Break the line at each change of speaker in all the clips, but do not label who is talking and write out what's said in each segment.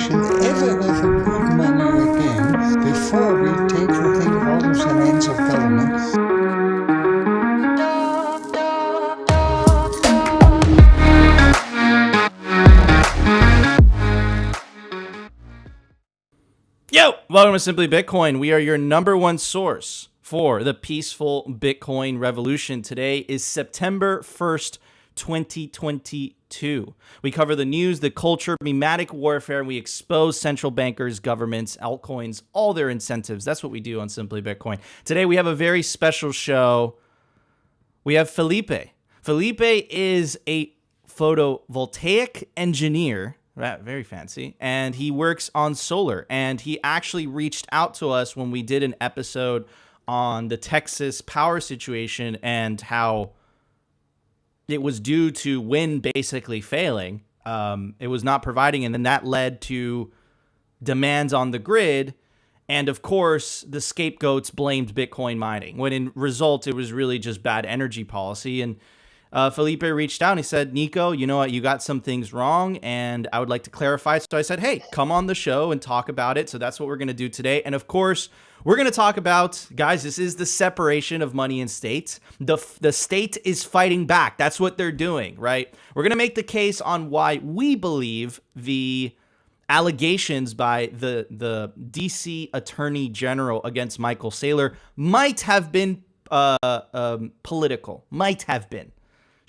should ever put money again before we take the thing out of the hands of government.
Yo, welcome to Simply Bitcoin. We are your number one source for the peaceful Bitcoin revolution. Today is September 1st, 2022. We cover the news, the culture, mimetic warfare, and we expose central bankers, governments, altcoins, all their incentives. That's what we do on Simply Bitcoin. Today we have a very special show. We have Felipe. Felipe is a photovoltaic engineer. Very fancy. And he works on solar. And he actually reached out to us when we did an episode on the Texas power situation and how it was due to wind basically failing. It was not providing, and then that led to demands on the grid. And of course, the scapegoats blamed Bitcoin mining, when in result, it was really just bad energy policy. And Felipe reached out and he said, Nico, you know what? You got some things wrong and I would like to clarify. So I said, hey, come on the show and talk about it. So that's what we're going to do today. And of course, we're going to talk about, guys, this is the separation of money and state. The state is fighting back. That's what they're doing, right? We're going to make the case on why we believe the allegations by the DC Attorney General against Michael Saylor might have been political, might have been.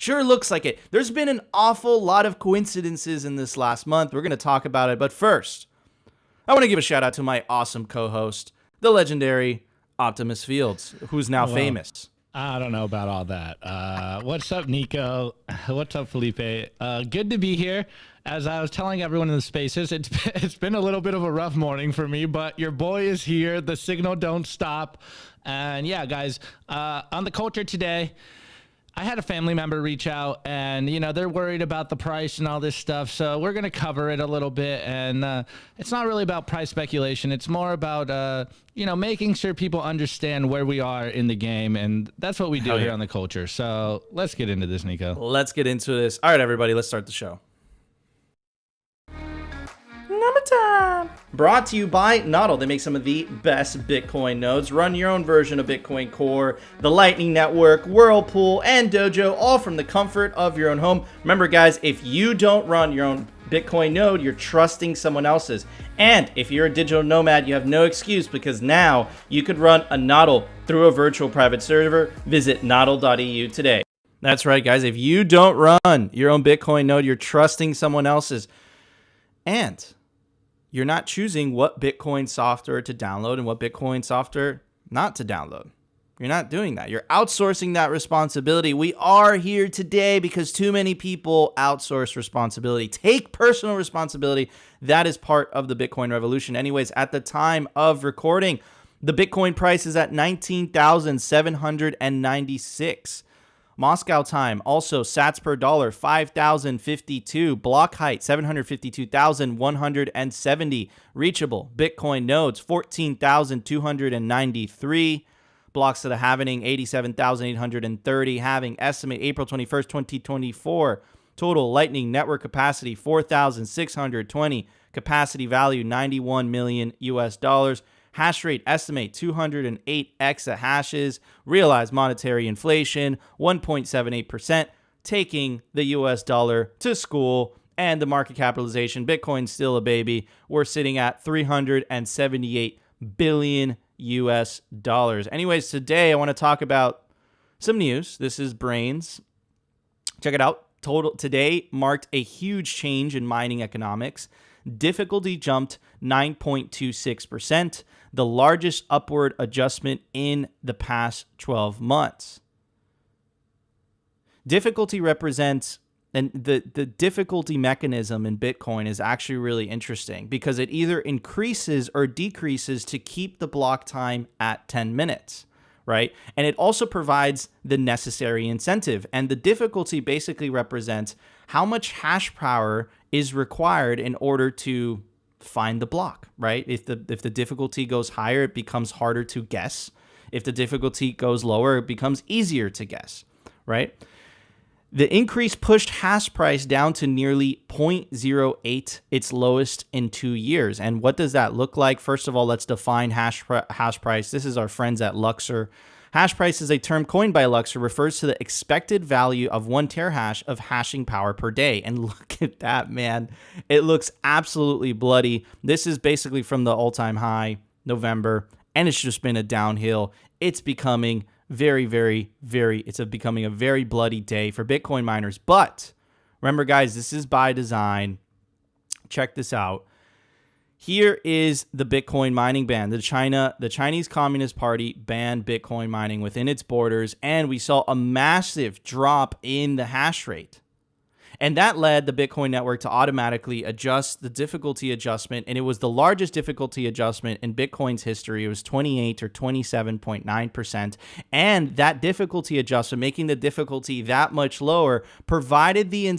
Sure looks like it. There's been an awful lot of coincidences in this last month. We're going to talk about it. But first, I want to give a shout out to my awesome co-host, the legendary Optimus Fields, who's now famous.
I don't know about all that. What's up, Nico? What's up, Felipe? Good to be here. As I was telling everyone in the spaces, it's been a little bit of a rough morning for me, but your boy is here. The signal don't stop. And yeah, guys, on the culture today, I had a family member reach out and, you know, they're worried about the price and all this stuff. So we're going to cover it a little bit. And it's not really about price speculation. It's more about, you know, making sure people understand where we are in the game. And that's what we do here on the culture. So let's get into this, Nico.
Let's get into this. All right, everybody, let's start the show. Number time. Brought to you by NODL. They make some of the best Bitcoin nodes. Run your own version of Bitcoin Core, the Lightning Network, Whirlpool, and Dojo, all from the comfort of your own home. Remember, guys, if you don't run your own Bitcoin node, you're trusting someone else's. And if you're a digital nomad, you have no excuse because now you could run a NODL through a virtual private server. Visit nodl.eu today. That's right, guys. If you don't run your own Bitcoin node, you're trusting someone else's. And you're not choosing what Bitcoin software to download and what Bitcoin software not to download. You're not doing that. You're outsourcing that responsibility. We are here today because too many people outsource responsibility. Take personal responsibility. That is part of the Bitcoin revolution. Anyways, at the time of recording, the Bitcoin price is at 19,796. Moscow time, also sats per dollar, 5,052. Block height, 752,170. Reachable Bitcoin nodes, 14,293. Blocks to the halvening, 87,830. Halving estimate, April 21st, 2024. Total Lightning Network capacity, 4,620. Capacity value, 91 million US dollars. Hash rate estimate 208 exahashes. Realized monetary inflation 1.78%, taking the US dollar to school. And the market capitalization, Bitcoin's still a baby. We're sitting at 378 billion US dollars. Anyways, today I want to talk about some news. This is Brains. Check it out. Today marked a huge change in mining economics. Difficulty jumped 9.26%, the largest upward adjustment in the past 12 months. Difficulty represents, and the difficulty mechanism in Bitcoin is actually really interesting because it either increases or decreases to keep the block time at 10 minutes, right? And it also provides the necessary incentive. And the difficulty basically represents how much hash power is required in order to find the block, right? If the difficulty goes higher, it becomes harder to guess. If the difficulty goes lower, it becomes easier to guess, right? The increase pushed hash price down to nearly 0.08, its lowest in 2 years. And what does that look like? First of all, let's define hash price. This is our friends at Luxor. Hash price is a term coined by Luxor, refers to the expected value of 1 terahash of hashing power per day. And look at that, man. It looks absolutely bloody. This is basically from the all-time high, November, and it's just been a downhill. It's becoming becoming a very bloody day for Bitcoin miners. But remember, guys, this is by design. Check this out. Here is the Bitcoin mining ban. The Chinese Communist Party banned Bitcoin mining within its borders, and we saw a massive drop in the hash rate. And that led the Bitcoin network to automatically adjust the difficulty adjustment. And it was the largest difficulty adjustment in Bitcoin's history. It was 28 or 27.9%. And that difficulty adjustment, making the difficulty that much lower, provided the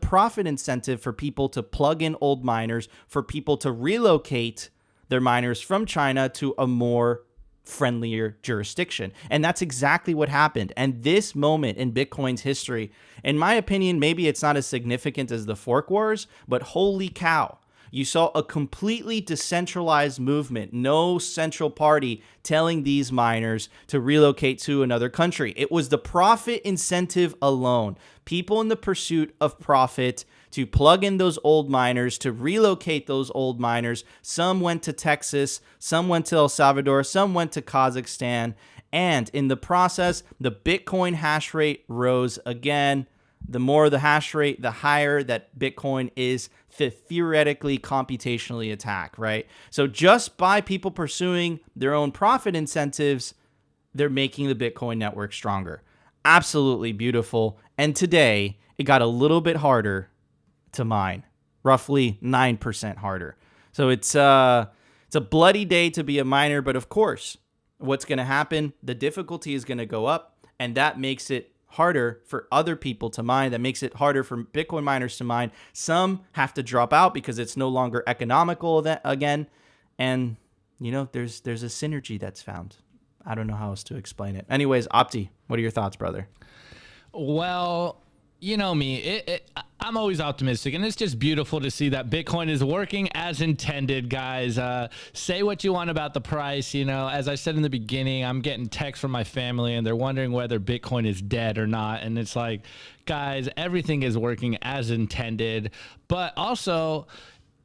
profit incentive for people to plug in old miners, for people to relocate their miners from China to a more friendlier jurisdiction. And that's exactly what happened. And this moment in Bitcoin's history, in my opinion, maybe it's not as significant as the fork wars, but holy cow, you saw a completely decentralized movement, no central party telling these miners to relocate to another country. It was the profit incentive alone. People in the pursuit of profit to plug in those old miners, to relocate those old miners. Some went to Texas, some went to El Salvador, some went to Kazakhstan. And in the process, the Bitcoin hash rate rose again. The more the hash rate, the higher that Bitcoin is theoretically computationally attacked, right? So just by people pursuing their own profit incentives, they're making the Bitcoin network stronger. Absolutely beautiful. And today, it got a little bit harder to mine, roughly 9% harder. So it's a bloody day to be a miner, but of course, what's going to happen? The difficulty is going to go up, and that makes it harder for other people to mine. That makes it harder for Bitcoin miners to mine. Some have to drop out because it's no longer economical again. And, you know, there's a synergy that's found. I don't know how else to explain it. Anyways, Opti, what are your thoughts, brother?
Well, you know me, I'm always optimistic, and it's just beautiful to see that Bitcoin is working as intended, guys. Say what you want about the price. You know, as I said in the beginning, I'm getting texts from my family, and they're wondering whether Bitcoin is dead or not. And it's like, guys, everything is working as intended. But also,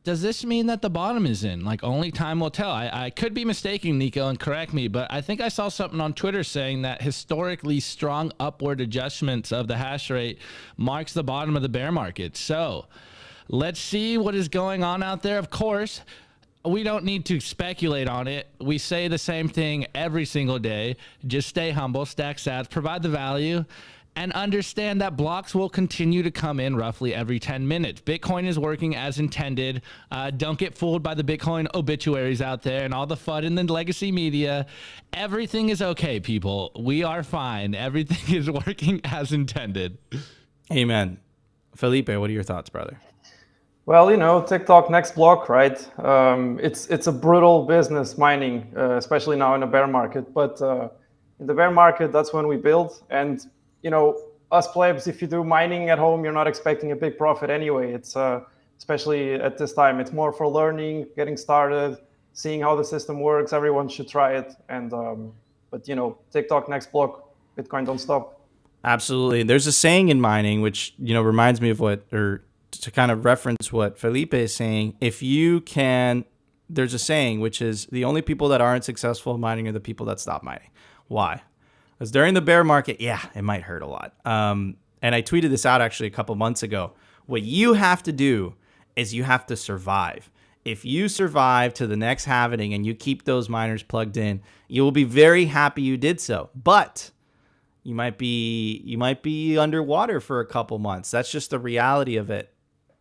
does this mean that the bottom is in? Like, only time will tell. I could be mistaken, Nico, and correct me, but I think I saw something on Twitter saying that historically strong upward adjustments of the hash rate marks the bottom of the bear market. So let's see what is going on out there. Of course, we don't need to speculate on it. We say the same thing every single day. Just stay humble, stack sats, provide the value, and understand that blocks will continue to come in roughly every 10 minutes. Bitcoin is working as intended. Don't get fooled by the Bitcoin obituaries out there and all the FUD in the legacy media. Everything is okay, people. We are fine. Everything is working as intended.
Amen. Felipe, what are your thoughts, brother?
Well, you know, TikTok next block, right? It's a brutal business, mining, especially now in a bear market. But in the bear market, that's when we build. And you know, us plebs, if you do mining at home, you're not expecting a big profit anyway. It's especially at this time, it's more for learning, getting started, seeing how the system works. Everyone should try it. And but you know, TikTok next block, Bitcoin don't stop.
Absolutely. There's a saying in mining, which, you know, reminds me of to kind of reference what Felipe is saying. There's a saying, which is the only people that aren't successful in mining are the people that stop mining. Why? Because during the bear market, yeah, it might hurt a lot. And I tweeted this out actually a couple months ago. What you have to do is you have to survive. If you survive to the next halving and you keep those miners plugged in, you will be very happy you did so. But you might be underwater for a couple months. That's just the reality of it.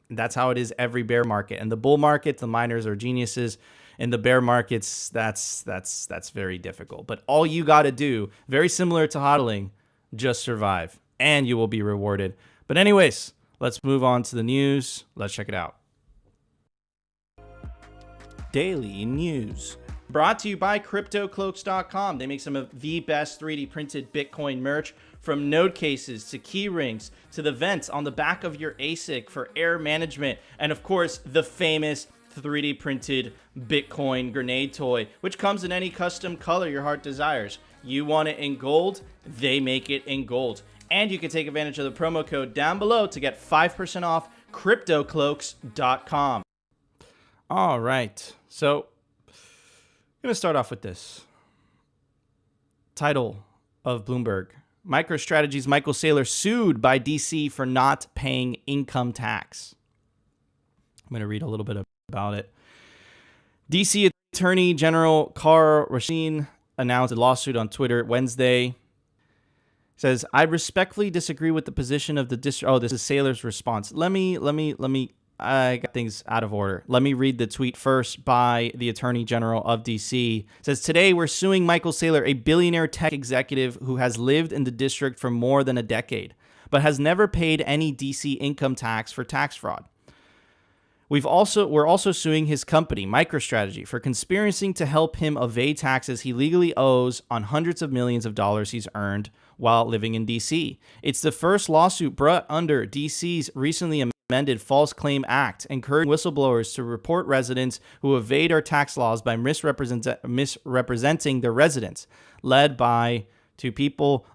That's how it is every bear market. In the bull market, the miners are geniuses. In the bear markets, that's very difficult. But all you got to do, very similar to hodling, just survive, and you will be rewarded. But anyways, let's move on to the news. Let's check it out. Daily news. Brought to you by CryptoCloaks.com. They make some of the best 3D printed Bitcoin merch, from node cases to key rings to the vents on the back of your ASIC for air management, and of course the famous 3D printed Bitcoin grenade toy, which comes in any custom color your heart desires. You want it in gold, they make it in gold. And you can take advantage of the promo code down below to get 5% off CryptoCloaks.com. All right, so I'm going to start off with this. Title of Bloomberg: Microstrategy's Michael Saylor sued by DC for not paying income tax. I'm going to read a little bit about it. DC Attorney General Karl Racine announced a lawsuit on Twitter Wednesday. Says, I respectfully disagree with the position of the district. Oh, this is Saylor's response. I got things out of order. Let me read the tweet first by the Attorney General of DC. It says, today we're suing Michael Saylor, a billionaire tech executive who has lived in the district for more than a decade, but has never paid any DC income tax for tax fraud. We're also suing his company, Microstrategy, for conspiring to help him evade taxes he legally owes on hundreds of millions of dollars he's earned while living in DC. It's the first lawsuit brought under DC's recently amended False Claim Act, encouraging whistleblowers to report residents who evade our tax laws by misrepresenting their residents, led by two people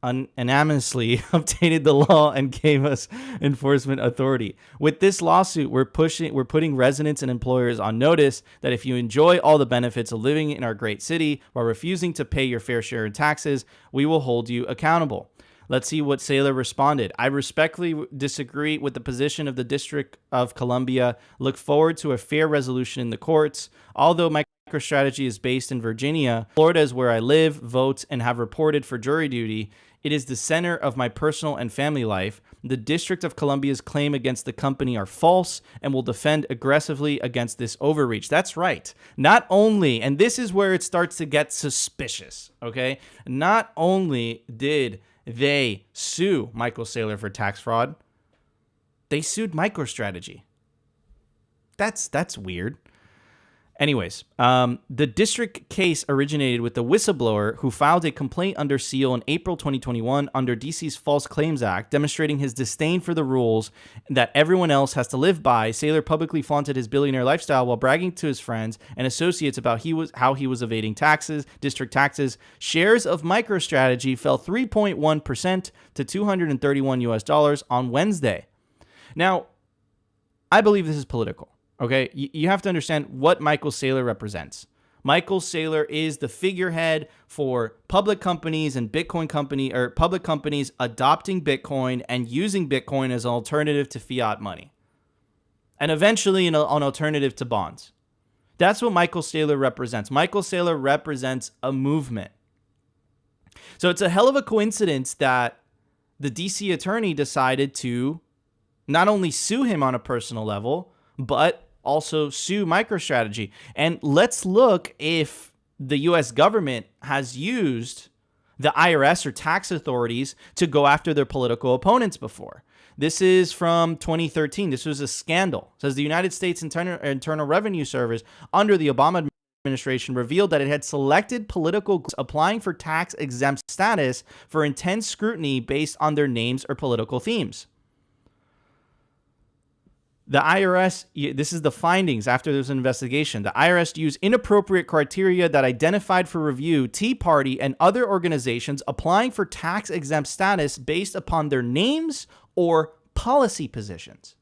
unanimously obtained the law and gave us enforcement authority. With this lawsuit, we're putting residents and employers on notice that if you enjoy all the benefits of living in our great city while refusing to pay your fair share in taxes, we will hold you accountable. Let's see what Saylor responded. I respectfully disagree with the position of the District of Columbia. Look forward to a fair resolution in the courts. Although MicroStrategy is based in Virginia, Florida is where I live, vote, and have reported for jury duty. It is the center of my personal and family life. The District of Columbia's claim against the company are false and will defend aggressively against this overreach. That's right. Not only, and this is where it starts to get suspicious, okay? Not only did they sue Michael Saylor for tax fraud, they sued MicroStrategy. That's weird. Anyways, the district case originated with the whistleblower who filed a complaint under seal in April 2021 under DC's False Claims Act, demonstrating his disdain for the rules that everyone else has to live by. Saylor publicly flaunted his billionaire lifestyle while bragging to his friends and associates about how he was evading taxes, district taxes. Shares of MicroStrategy fell 3.1% to $231 on Wednesday. Now, I believe this is political. Okay, you have to understand what Michael Saylor represents. Michael Saylor is the figurehead for public companies and public companies adopting Bitcoin and using Bitcoin as an alternative to fiat money, and eventually an alternative to bonds. That's what Michael Saylor represents. Michael Saylor represents a movement. So it's a hell of a coincidence that the DC attorney decided to not only sue him on a personal level, but also sue MicroStrategy. And let's look if the US government has used the IRS or tax authorities to go after their political opponents before. This is from 2013. This was a scandal. It says the United States Internal Revenue Service under the Obama administration revealed that it had selected political groups applying for tax-exempt status for intense scrutiny based on their names or political themes. The IRS, this is the findings after there's an investigation. The IRS used inappropriate criteria that identified for review Tea Party and other organizations applying for tax-exempt status based upon their names or policy positions.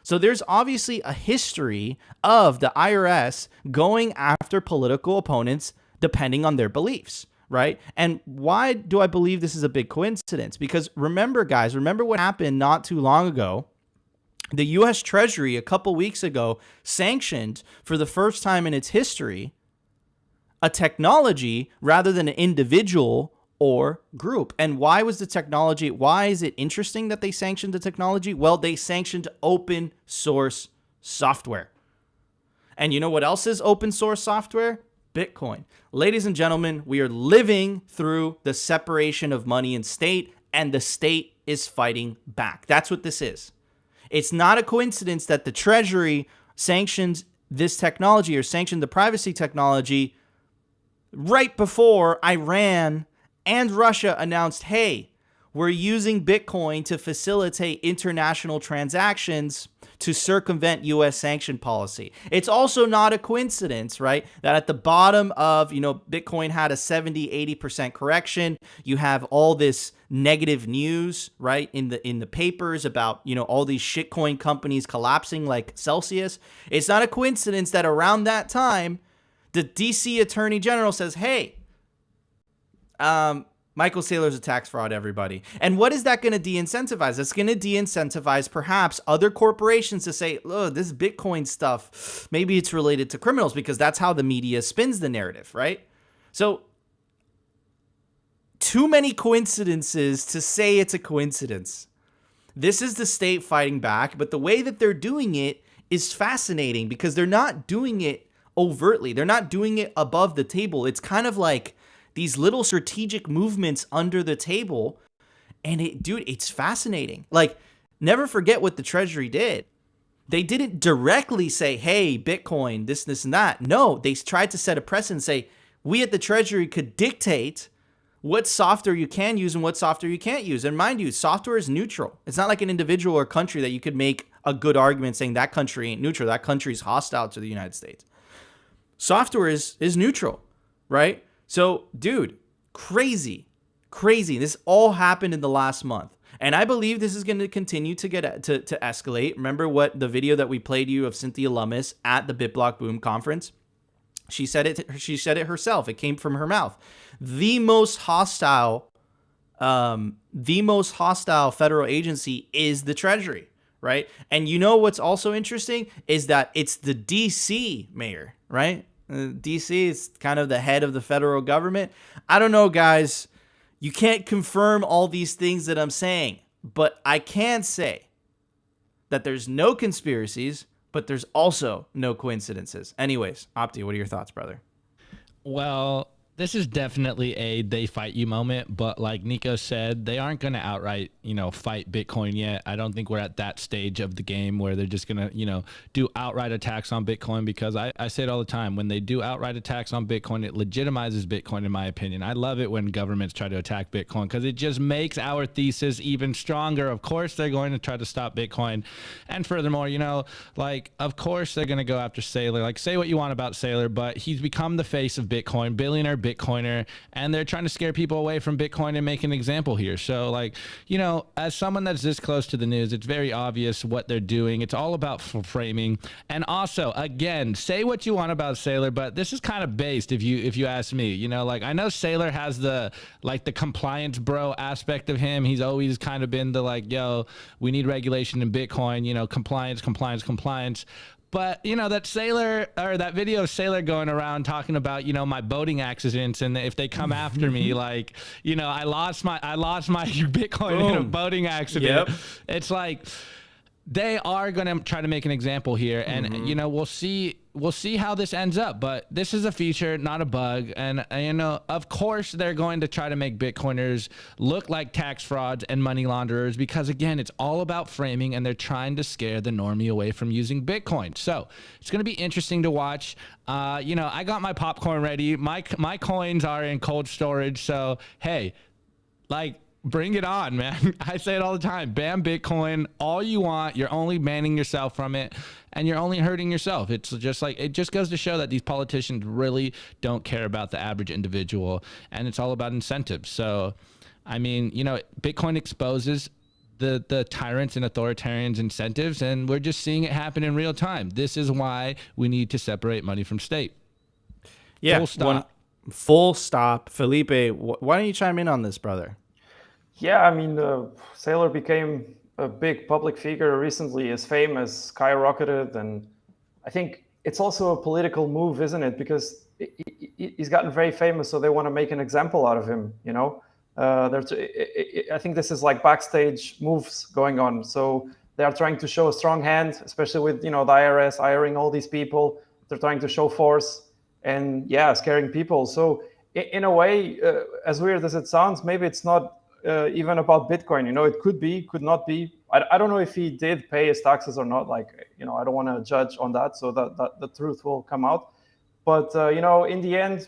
So there's obviously a history of the IRS going after political opponents depending on their beliefs, right? And why do I believe this is a big coincidence? Because remember, guys, remember what happened not too long ago. The U.S. Treasury a couple weeks ago sanctioned for the first time in its history a technology rather than an individual or group. And why was the technology? Why is it interesting that they sanctioned the technology? Well, they sanctioned open source software. And you know what else is open source software? Bitcoin. Ladies and gentlemen, we are living through the separation of money and state, and the state is fighting back. That's what this is. It's not a coincidence that the Treasury sanctioned this technology or sanctioned the privacy technology right before Iran and Russia announced, hey, we're using Bitcoin to facilitate international transactions to circumvent U.S. sanction policy. It's also not a coincidence, right, that at the bottom of, Bitcoin had a 70, 80% correction. You have all this negative news, right, in the papers about, all these shitcoin companies collapsing like Celsius. It's not a coincidence that around that time, the DC Attorney General says, hey, Michael Saylor's a tax fraud, everybody. And what is that going to de-incentivize? It's going to de-incentivize perhaps other corporations to say, oh, this Bitcoin stuff, maybe it's related to criminals, because that's how the media spins the narrative, right? So too many coincidences to say it's a coincidence. This is the state fighting back, but the way that they're doing it is fascinating because they're not doing it overtly. They're not doing it above the table. It's kind of like these little strategic movements under the table. And it's fascinating. Like, never forget what the Treasury did. They didn't directly say, hey, Bitcoin, this, and that. No, they tried to set a precedent and say, we at the Treasury could dictate what software you can use and what software you can't use. And mind you, software is neutral. It's not like an individual or country that you could make a good argument saying that country ain't neutral. That country is hostile to the United States. Software is neutral, right? So, dude, crazy. This all happened in the last month. And I believe this is going to continue to get to escalate. Remember what the video that we played you of Cynthia Lummis at the BitBlock Boom conference? She said it herself. It came from her mouth. The most hostile federal agency is the Treasury, right? And you know what's also interesting is that it's the DC mayor, right? DC is kind of the head of the federal government. I don't know, guys. You can't confirm all these things that I'm saying, but I can say that there's no conspiracies, but there's also no coincidences. Anyways, Opti, what are your thoughts, brother?
Well, this is definitely a they fight you moment, but like Nico said, they aren't going to outright, fight Bitcoin yet. I don't think we're at that stage of the game where they're just going to, do outright attacks on Bitcoin, because I say it all the time. When they do outright attacks on Bitcoin, it legitimizes Bitcoin, in my opinion. I love it when governments try to attack Bitcoin because it just makes our thesis even stronger. Of course, they're going to try to stop Bitcoin. And furthermore, of course, they're going to go after Saylor. Like, say what you want about Saylor, but he's become the face of Bitcoin, billionaire Bitcoiner, and they're trying to scare people away from Bitcoin and make an example here. So as someone that's this close to the news, it's very obvious what they're doing. It's all about framing. And also, again, say what you want about Saylor, but this is kind of based, if you ask me. I know Saylor has the compliance bro aspect of him. He's always kind of been the we need regulation in Bitcoin, compliance. But, that Saylor, or that video of Saylor going around talking about, my boating accidents, and if they come after me, I lost my Bitcoin in a boating accident. Yep. It's like they are going to try to make an example here, and we'll see how this ends up. But this is a feature, not a bug. And of course they're going to try to make Bitcoiners look like tax frauds and money launderers, because again, it's all about framing, and they're trying to scare the normie away from using Bitcoin. So it's going to be interesting to watch. I got my popcorn ready. My coins are in cold storage. So hey, bring it on, man. I say it all the time. Ban Bitcoin all you want. You're only banning yourself from it, and you're only hurting yourself. It's just it just goes to show that these politicians really don't care about the average individual, and it's all about incentives. So, Bitcoin exposes the tyrants and authoritarians' incentives, and we're just seeing it happen in real time. This is why we need to separate money from state.
Yeah.
Full stop.
Full stop. Felipe, why don't you chime in on this, brother?
Yeah, Saylor became a big public figure recently. His fame has skyrocketed, and I think it's also a political move, isn't it? Because he's gotten very famous, so they want to make an example out of him. I think this is like backstage moves going on. So they are trying to show a strong hand, especially with the IRS hiring all these people. They're trying to show force and scaring people. So in a way, as weird as it sounds, maybe it's not even about Bitcoin. It could be, could not be. I don't know if he did pay his taxes or not. Like, I don't want to judge on that. So that the truth will come out. But in the end,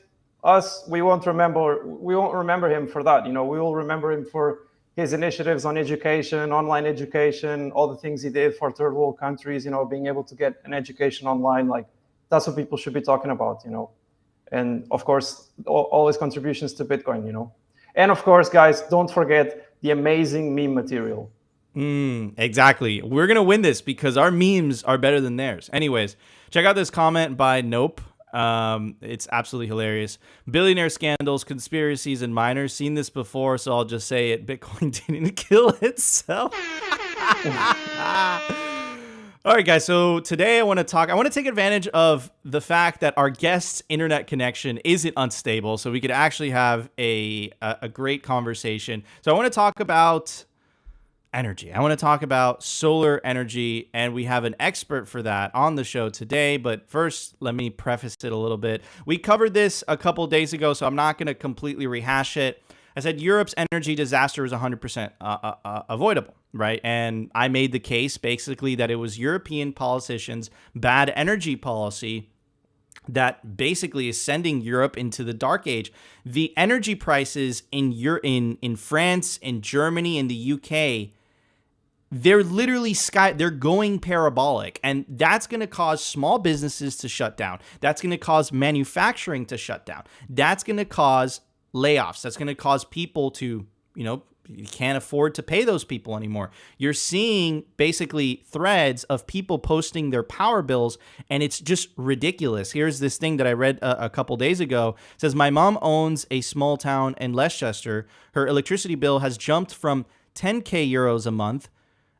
we won't remember him for that. We will remember him for his initiatives on education, online education, all the things he did for third world countries. Being able to get an education online, like that's what people should be talking about. And of course, all his contributions to Bitcoin. And of course, guys, don't forget the amazing meme material.
Exactly. We're going to win this because our memes are better than theirs. Anyways, check out this comment by Nope. It's absolutely hilarious. Billionaire scandals, conspiracies, and miners. Seen this before, so I'll just say it. Bitcoin didn't kill itself. All right, guys. So today I want to take advantage of the fact that our guest's internet connection isn't unstable, so we could actually have a great conversation. So I want to talk about energy. I want to talk about solar energy, and we have an expert for that on the show today. But first, let me preface it a little bit. We covered this a couple days ago, so I'm not going to completely rehash it. I said Europe's energy disaster was 100% avoidable, right? And I made the case basically that it was European politicians' bad energy policy that basically is sending Europe into the dark age. The energy prices in France, in Germany, in the UK, they're literally they're going parabolic, and that's going to cause small businesses to shut down. That's going to cause manufacturing to shut down. That's going to cause layoffs. That's going to cause people to, you can't afford to pay those people anymore. You're seeing basically threads of people posting their power bills, and it's just ridiculous. Here's this thing that I read a couple days ago. It says, my mom owns a small town in Leicester. Her electricity bill has jumped from 10k euros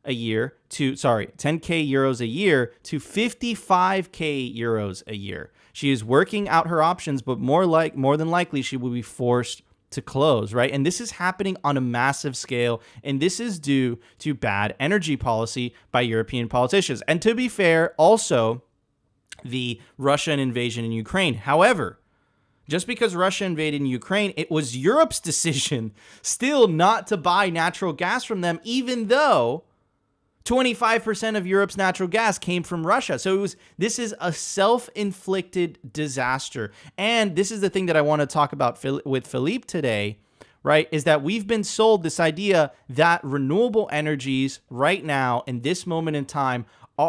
a year to 10k euros a year to 55k euros a year. She is working out her options, but more than likely she will be forced to close, right? And this is happening on a massive scale, and this is due to bad energy policy by European politicians. And to be fair, also the Russian invasion in Ukraine. However, just because Russia invaded Ukraine, it was Europe's decision still not to buy natural gas from them, even though 25% of Europe's natural gas came from Russia. So this is a self-inflicted disaster. And this is the thing that I want to talk about with Philippe today, right? Is that we've been sold this idea that renewable energies right now in this moment in time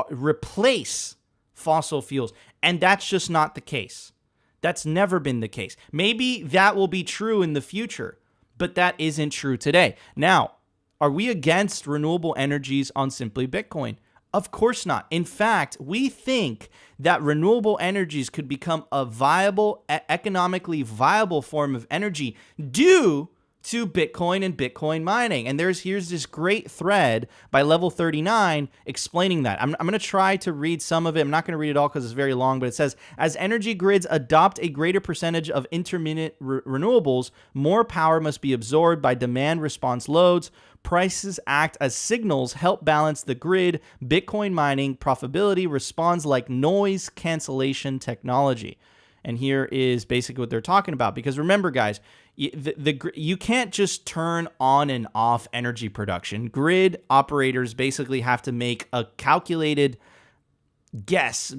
replace fossil fuels. And that's just not the case. That's never been the case. Maybe that will be true in the future, but that isn't true today. Now, are we against renewable energies on Simply Bitcoin? Of course not. In fact, we think that renewable energies could become a viable, economically viable form of energy due to Bitcoin and Bitcoin mining. And here's this great thread by Level 39 explaining that. I'm going to try to read some of it. I'm not going to read it all because it's very long, but it says, as energy grids adopt a greater percentage of intermittent renewables, more power must be absorbed by demand response loads. Prices act as signals, help balance the grid. Bitcoin mining profitability responds like noise cancellation technology. And here is basically what they're talking about. Because remember, guys, you can't just turn on and off energy production. Grid operators basically have to make a calculated guess.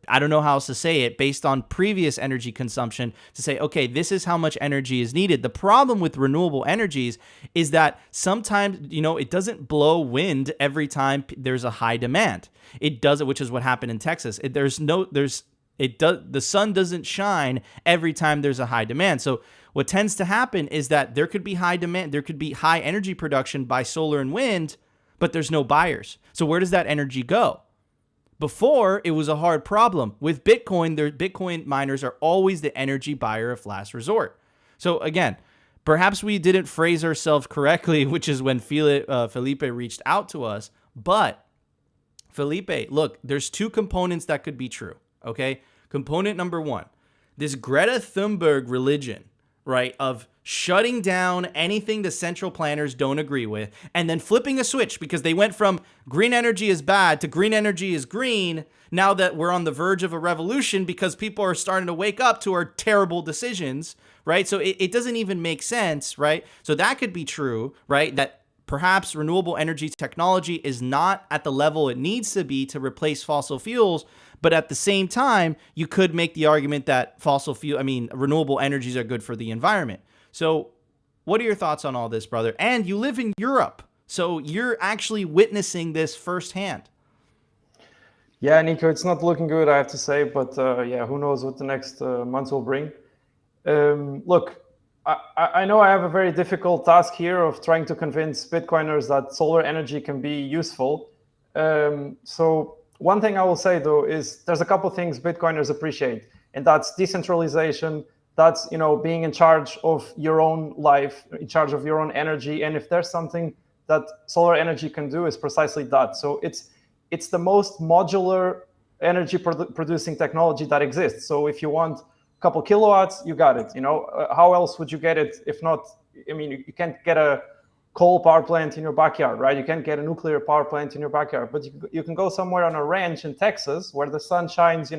I don't know how else to say it, based on previous energy consumption to say, okay, this is how much energy is needed. The problem with renewable energies is that sometimes, it doesn't blow wind every time there's a high demand. It does it, which is what happened in Texas. The sun doesn't shine every time there's a high demand. So what tends to happen is that there could be high demand, there could be high energy production by solar and wind, but there's no buyers. So where does that energy go? Before, it was a hard problem. With Bitcoin, Bitcoin miners are always the energy buyer of last resort. So again, perhaps we didn't phrase ourselves correctly, which is when Felipe reached out to us. But Felipe, look, there's two components that could be true, okay? Component number one, this Greta Thunberg religion, right, of shutting down anything the central planners don't agree with, and then flipping a switch because they went from green energy is bad to green energy is green, now that we're on the verge of a revolution because people are starting to wake up to our terrible decisions, right? So it doesn't even make sense, right? So that could be true, right? That perhaps renewable energy technology is not at the level it needs to be to replace fossil fuels. But at the same time, you could make the argument that renewable energies are good for the environment. So what are your thoughts on all this, brother? And you live in Europe, so you're actually witnessing this firsthand.
Yeah, Nico, it's not looking good, I have to say, but yeah, who knows what the next months will bring. Look, I know I have a very difficult task here of trying to convince Bitcoiners that solar energy can be useful. So one thing I will say, though, is there's a couple things Bitcoiners appreciate, and that's decentralization, that's being in charge of your own life, in charge of your own energy. And if there's something that solar energy can do, is precisely that. So it's the most modular energy producing technology that exists. So if you want a couple kilowatts, you got it. How else would you get it if not? I mean, you can't get a coal power plant in your backyard, right? You can't get a nuclear power plant in your backyard, but you can go somewhere on a ranch in Texas where the sun shines,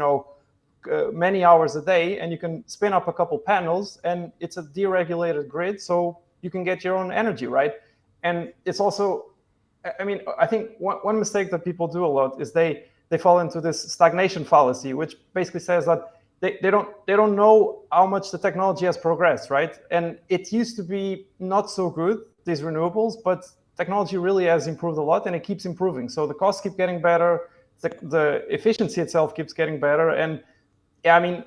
many hours a day, and you can spin up a couple panels, and it's a deregulated grid, so you can get your own energy, right? And it's also, I think one mistake that people do a lot is they fall into this stagnation fallacy, which basically says that they don't know how much the technology has progressed, right? And it used to be not so good, these renewables, but technology really has improved a lot, and it keeps improving. So the costs keep getting better, the efficiency itself keeps getting better. And yeah,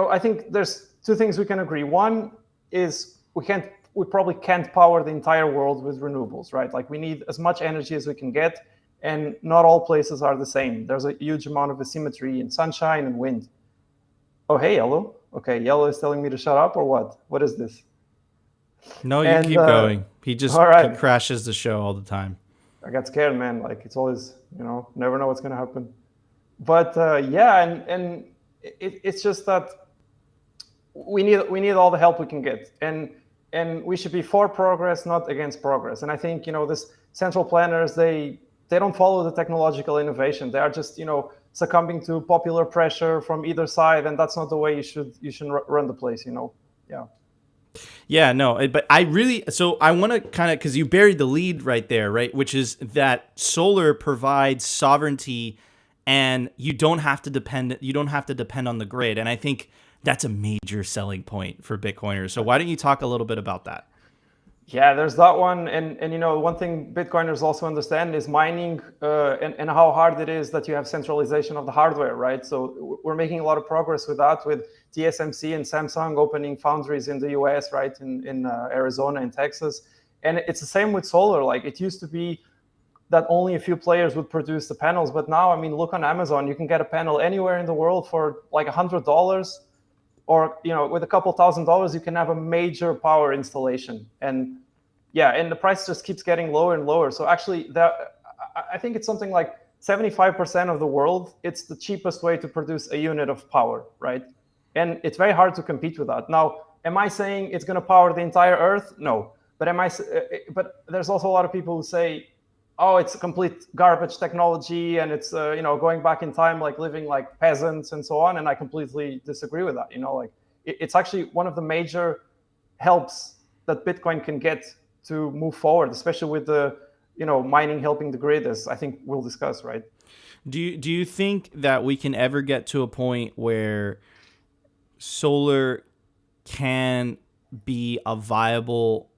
I think there's two things we can agree. One is we probably can't power the entire world with renewables, right? Like, we need as much energy as we can get, and not all places are the same. There's a huge amount of asymmetry in sunshine and wind. Oh, hey, Yellow. Okay, Yellow is telling me to shut up, or what? What is this?
No, you keep going. He just he crashes the show all the time.
I got scared, man. Like, it's always, never know what's going to happen. But yeah, and it's just that we need all the help we can get, and we should be for progress, not against progress. And I think this central planners, they don't follow the technological innovation. They are just succumbing to popular pressure from either side, and that's not the way you should run the place. Yeah.
Yeah, no, but I want to kind of, because you buried the lead right there, right? Which is that solar provides sovereignty, and you don't have to depend on the grid. And I think that's a major selling point for Bitcoiners. So why don't you talk a little bit about that?
Yeah, there's that one. And one thing Bitcoiners also understand is mining and how hard it is that you have centralization of the hardware, right? So we're making a lot of progress with that, with TSMC and Samsung opening foundries in the US, right? In Arizona and Texas. And it's the same with solar. Like, it used to be that only a few players would produce the panels. But now, look on Amazon, you can get a panel anywhere in the world for like $100. Or with a couple $1,000s, you can have a major power installation, and the price just keeps getting lower and lower. So actually, I think it's something like 75% of the world, it's the cheapest way to produce a unit of power, right? And it's very hard to compete with that. Now, am I saying it's going to power the entire Earth? No, but but there's also a lot of people who say, oh, it's a complete garbage technology, and it's going back in time, like living like peasants and so on. And I completely disagree with that. It's actually one of the major helps that Bitcoin can get to move forward, especially with the mining helping the grid, as I think we'll discuss, right?
Do you think that we can ever get to a point where solar can be a viable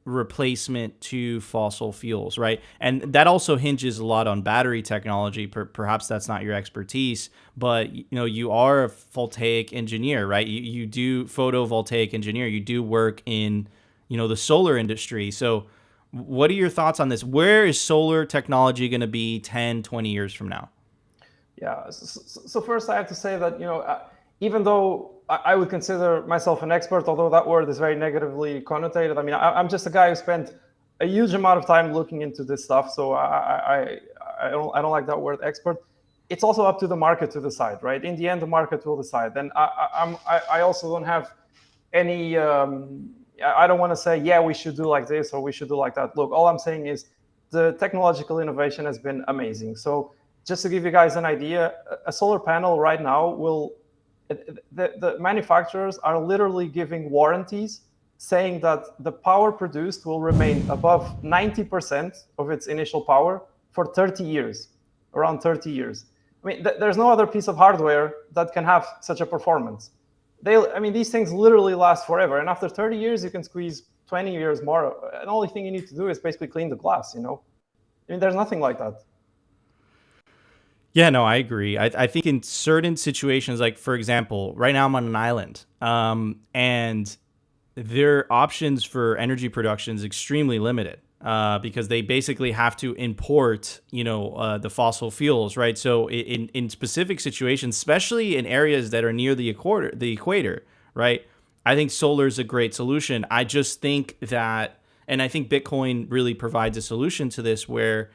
replacement to fossil fuels, right? And that also hinges a lot on battery technology. Perhaps that's not your expertise, but you are a voltaic engineer, right? You do photovoltaic engineer. You do work in the solar industry. So what are your thoughts on this? Where is solar technology going to be 10, 20 years from now?
Yeah. So first, I have to say that even though I would consider myself an expert, although that word is very negatively connotated. I'm just a guy who spent a huge amount of time looking into this stuff. So I don't like that word expert. It's also up to the market to decide, right? In the end, the market will decide. And I also don't have any. I don't want to say, yeah, we should do like this or we should do like that. Look, all I'm saying is the technological innovation has been amazing. So just to give you guys an idea, a solar panel right now will. The manufacturers are literally giving warranties saying that the power produced will remain above 90% of its initial power for 30 years, around 30 years. I mean, there's no other piece of hardware that can have such a performance. These things literally last forever. And after 30 years, you can squeeze 20 years more. And the only thing you need to do is basically clean the glass, there's nothing like that.
Yeah, no, I agree. I think in certain situations, like, for example, right now I'm on an island, and their options for energy production is extremely limited because they basically have to import, the fossil fuels, right? So in specific situations, especially in areas that are near the equator, right? I think solar is a great solution. I just think that, and I think Bitcoin really provides a solution to this where,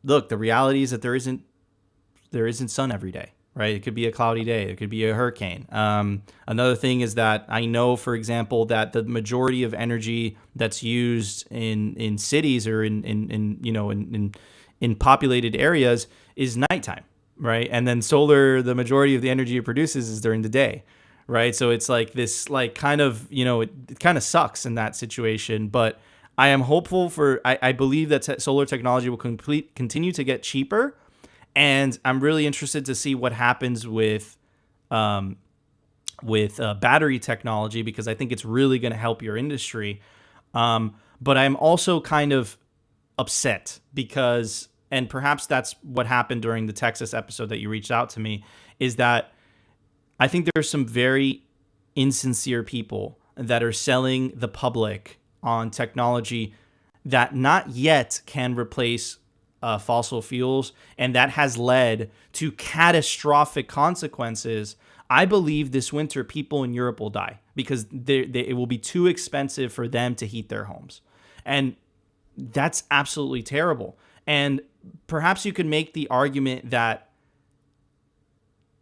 look, the reality is that there isn't sun every day, right? It could be a cloudy day. It could be a hurricane. Another thing is that I know, for example, that the majority of energy that's used in cities or in populated areas is nighttime, right? And then solar, the majority of the energy it produces is during the day, right? So it's like this, like, kind of, it kind of sucks in that situation, but I am hopeful I believe that solar technology will continue to get cheaper. And I'm really interested to see what happens with battery technology, because I think it's really going to help your industry. But I'm also kind of upset because, and perhaps that's what happened during the Texas episode that you reached out to me, is that I think there's some very insincere people that are selling the public on technology that not yet can replace fossil fuels, and that has led to catastrophic consequences. I believe this winter people in Europe will die because it will be too expensive for them to heat their homes, and that's absolutely terrible. And perhaps you could make the argument that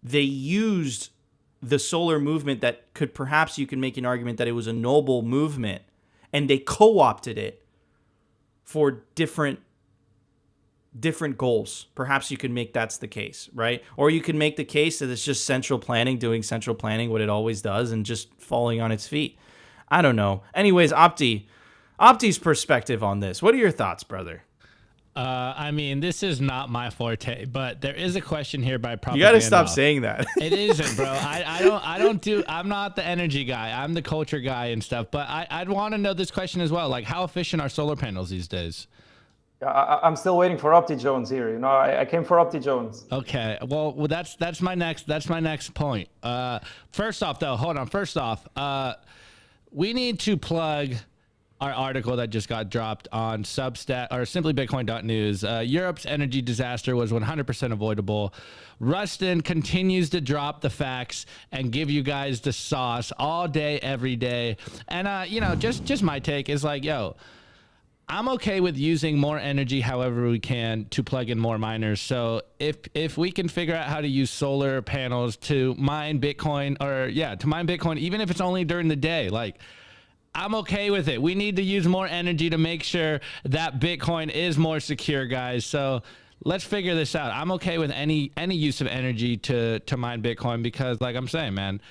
they used the solar movement, that could, perhaps you can make an argument that it was a noble movement, and they co-opted it for different goals. Perhaps you could make that's the case, right? Or you can make the case that it's just central planning doing central planning, what it always does, and just falling on its feet. I don't know. Anyways, Opti's perspective on this. What are your thoughts, brother?
This is not my forte, but there is a question here by Propaganda.
You got to stop saying that.
It isn't, bro. I'm not the energy guy. I'm the culture guy and stuff. But I'd want to know this question as well. Like, how efficient are solar panels these days?
I'm still waiting for Opti Jones here. I came for Opti Jones.
Okay. Well, that's my next point. First off, we need to plug our article that just got dropped on Substack or simplybitcoin.news. Europe's energy disaster was 100% avoidable. Rustin continues to drop the facts and give you guys the sauce all day, every day. And, just my take is like, I'm okay with using more energy however we can to plug in more miners. So if we can figure out how to use solar panels to mine Bitcoin, even if it's only during the day, like, I'm okay with it. We need to use more energy to make sure that Bitcoin is more secure, guys. So let's figure this out. I'm okay with any use of energy to mine Bitcoin, because, like I'm saying, man,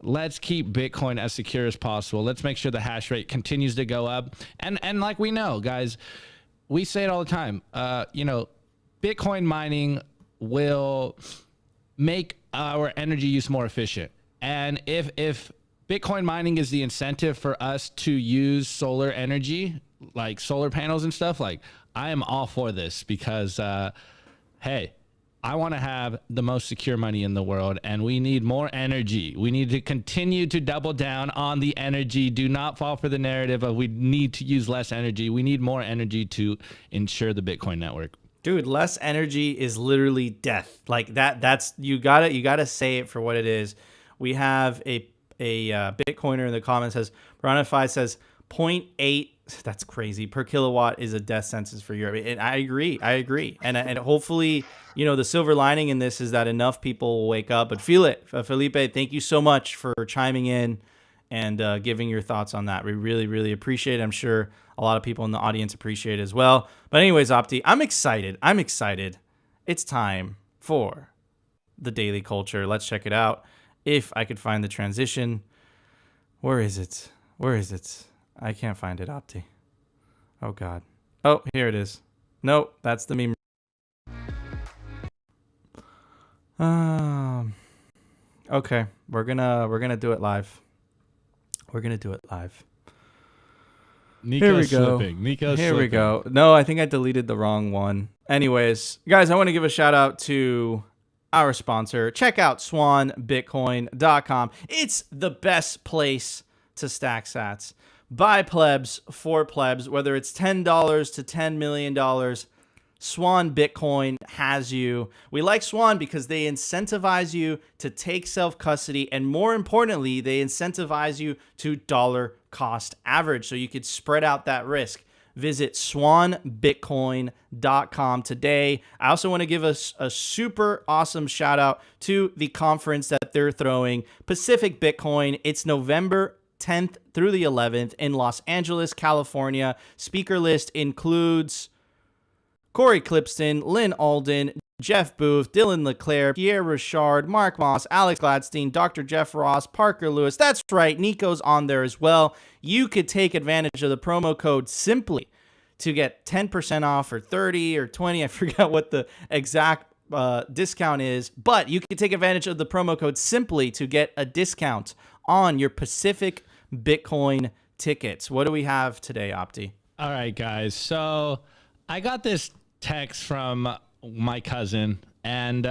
let's keep Bitcoin as secure as possible. Let's make sure the hash rate continues to go up. And like we know, guys, we say it all the time, Bitcoin mining will make our energy use more efficient. And if Bitcoin mining is the incentive for us to use solar energy, like solar panels and stuff, like, I am all for this, because, hey, I want to have the most secure money in the world, and we need more energy. We need to continue to double down on the energy. Do not fall for the narrative of we need to use less energy. We need more energy to ensure the Bitcoin network.
Dude, less energy is literally death. Like that's you gotta say it for what it is. We have a Bitcoiner in the comments says, Veronify says 0.8, that's crazy, per kilowatt is a death sentence for Europe. And I agree. And hopefully, the silver lining in this is that enough people will wake up. But feel it. Felipe, thank you so much for chiming in and giving your thoughts on that. We really, really appreciate it. I'm sure a lot of people in the audience appreciate it as well. But anyways, Opti, I'm excited. It's time for the daily culture. Let's check it out. If I could find the transition. Where is it? Where is it? I can't find it, Opti. Oh God. Oh, here it is. Nope, that's the meme. Okay, we're gonna do it live. We're gonna do it live.
Nico's
Here we go.
slipping. Nico's
Here
slipping.
we go. No, I think I deleted the wrong one. Anyways, guys, I want to give a shout out to our sponsor. Check out swanbitcoin.com. It's the best place to stack sats. By plebs, for plebs, whether it's $10 to $10 million, Swan Bitcoin has you. We like Swan because they incentivize you to take self-custody, and more importantly, they incentivize you to dollar cost average so you could spread out that risk. Visit swanbitcoin.com today. I also want to give us a super awesome shout out to the conference that they're throwing, Pacific Bitcoin. It's November 10th through the 11th in Los Angeles, California. Speaker list includes Corey Clipston, Lynn Alden, Jeff Booth, Dylan LeClaire, Pierre Richard, Mark Moss, Alex Gladstein, Dr. Jeff Ross, Parker Lewis. That's right, Nico's on there as well. You could take advantage of the promo code SIMPLY to get 10% off or 30 or 20. I forgot what the exact discount is, but you can take advantage of the promo code SIMPLY to get a discount on your Pacific Bitcoin tickets. What do we have today, Opti?
All right, guys. So I got this text from my cousin, and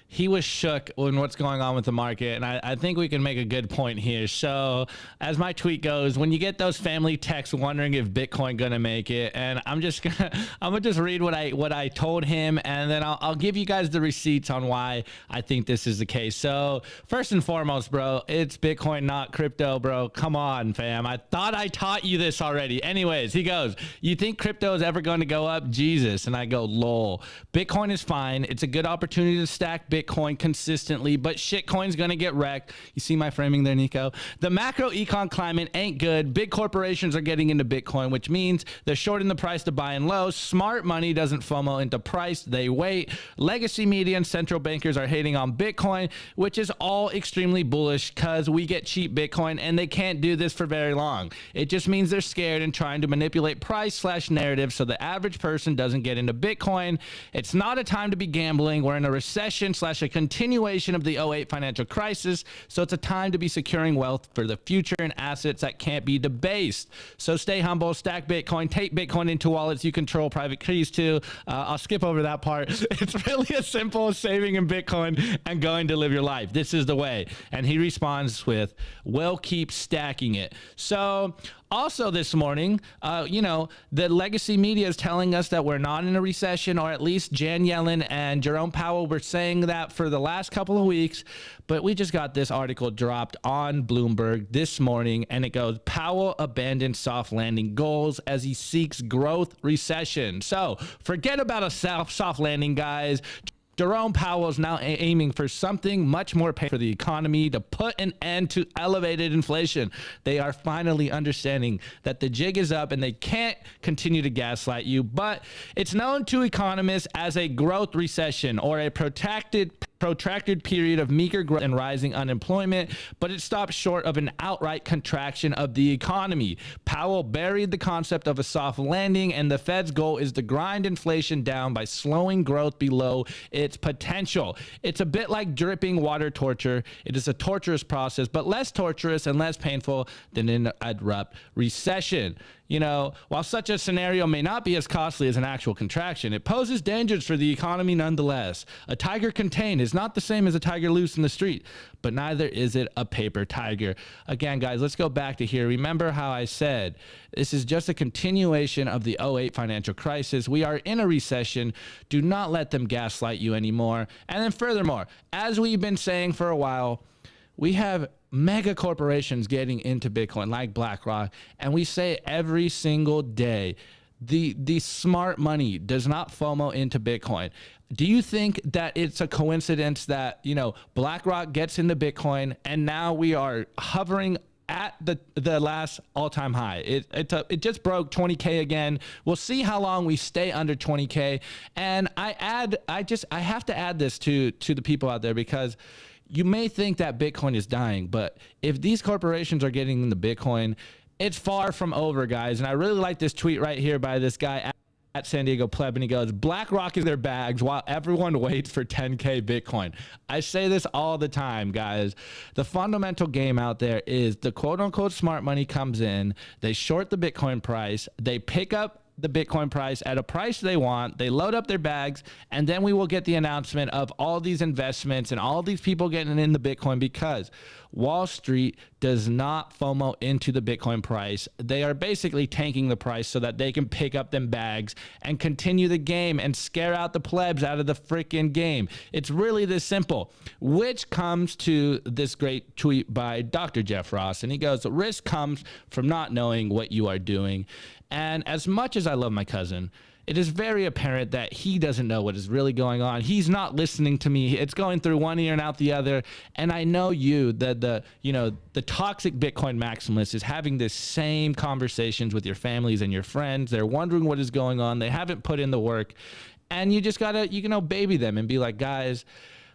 he was shook on what's going on with the market, and I think we can make a good point here. So as my tweet goes, when you get those family texts wondering if Bitcoin gonna make it, and I'm gonna just read what I told him, and then I'll give you guys the receipts on why I think this is the case. So first and foremost, bro, it's Bitcoin, not crypto, bro. Come on, fam. I thought I taught you this already. Anyways, he goes, you think crypto is ever going to go up? Jesus. And I go, lol. Bitcoin is fine. It's a good opportunity to stack Bitcoin consistently, but shitcoin's gonna get wrecked. You see my framing there, Nico? The macro econ climate ain't good. Big corporations are getting into Bitcoin, which means they're shorting the price to buy and low. Smart money doesn't FOMO into price, they wait. Legacy media and central bankers are hating on Bitcoin, which is all extremely bullish because we get cheap Bitcoin and they can't do this for very long. It just means they're scared and trying to manipulate price/narrative so the average person doesn't get into Bitcoin. It's not a time to be gambling. We're in a recession / a continuation of the '08 financial crisis, so it's a time to be securing wealth for the future and assets that can't be debased. So stay humble, stack Bitcoin, take Bitcoin into wallets you control, private keys too. I'll skip over that part. It's really as simple as saving in Bitcoin and going to live your life. This is the way. And he responds with, we'll keep stacking it. So also this morning, the legacy media is telling us that we're not in a recession, or at least Jan Yellen and Jerome Powell were saying that for the last couple of weeks. But we just got this article dropped on Bloomberg this morning, and it goes, Powell abandoned soft landing goals as he seeks growth recession. So forget about a soft landing, guys. Jerome Powell is now aiming for something much more painful for the economy to put an end to elevated inflation. They are finally understanding that the jig is up and they can't continue to gaslight you, but it's known to economists as a growth recession or a protracted period of meager growth and rising unemployment, but it stopped short of an outright contraction of the economy. Powell buried the concept of a soft landing, and the Fed's goal is to grind inflation down by slowing growth below its potential. It's a bit like dripping water torture. It is a torturous process, but less torturous and less painful than an abrupt recession. While such a scenario may not be as costly as an actual contraction, it poses dangers for the economy nonetheless. A tiger contained is not the same as a tiger loose in the street, but neither is it a paper tiger. Again, guys, let's go back to here. Remember how I said this is just a continuation of the '08 financial crisis. We are in a recession. Do not let them gaslight you anymore. And then furthermore, as we've been saying for a while, we have mega corporations getting into Bitcoin like BlackRock, and we say every single day, the smart money does not FOMO into Bitcoin. Do you think that it's a coincidence that, BlackRock gets into Bitcoin and now we are hovering at the last all-time high? It just broke 20K again. We'll see how long we stay under 20K. And I have to add this to the people out there, because you may think that Bitcoin is dying, but if these corporations are getting into Bitcoin, it's far from over, guys. And I really like this tweet right here by this guy at San Diego Pleb, and he goes, BlackRock is their bags while everyone waits for 10K Bitcoin. I say this all the time, guys. The fundamental game out there is the quote-unquote smart money comes in, they short the Bitcoin price, they pick up the Bitcoin price at a price they want, they load up their bags, and then we will get the announcement of all these investments and all these people getting in the Bitcoin, because Wall Street does not FOMO into the Bitcoin price. They are basically tanking the price so that they can pick up them bags and continue the game and scare out the plebs out of the freaking game. It's really this simple, which comes to this great tweet by Dr. Jeff Ross. And he goes, risk comes from not knowing what you are doing. And as much as I love my cousin, it is very apparent that he doesn't know what is really going on. He's not listening to me. It's going through one ear and out the other. And I know the toxic Bitcoin maximalist is having this same conversations with your families and your friends. They're wondering what is going on. They haven't put in the work. And you just gotta, baby them and be like, guys,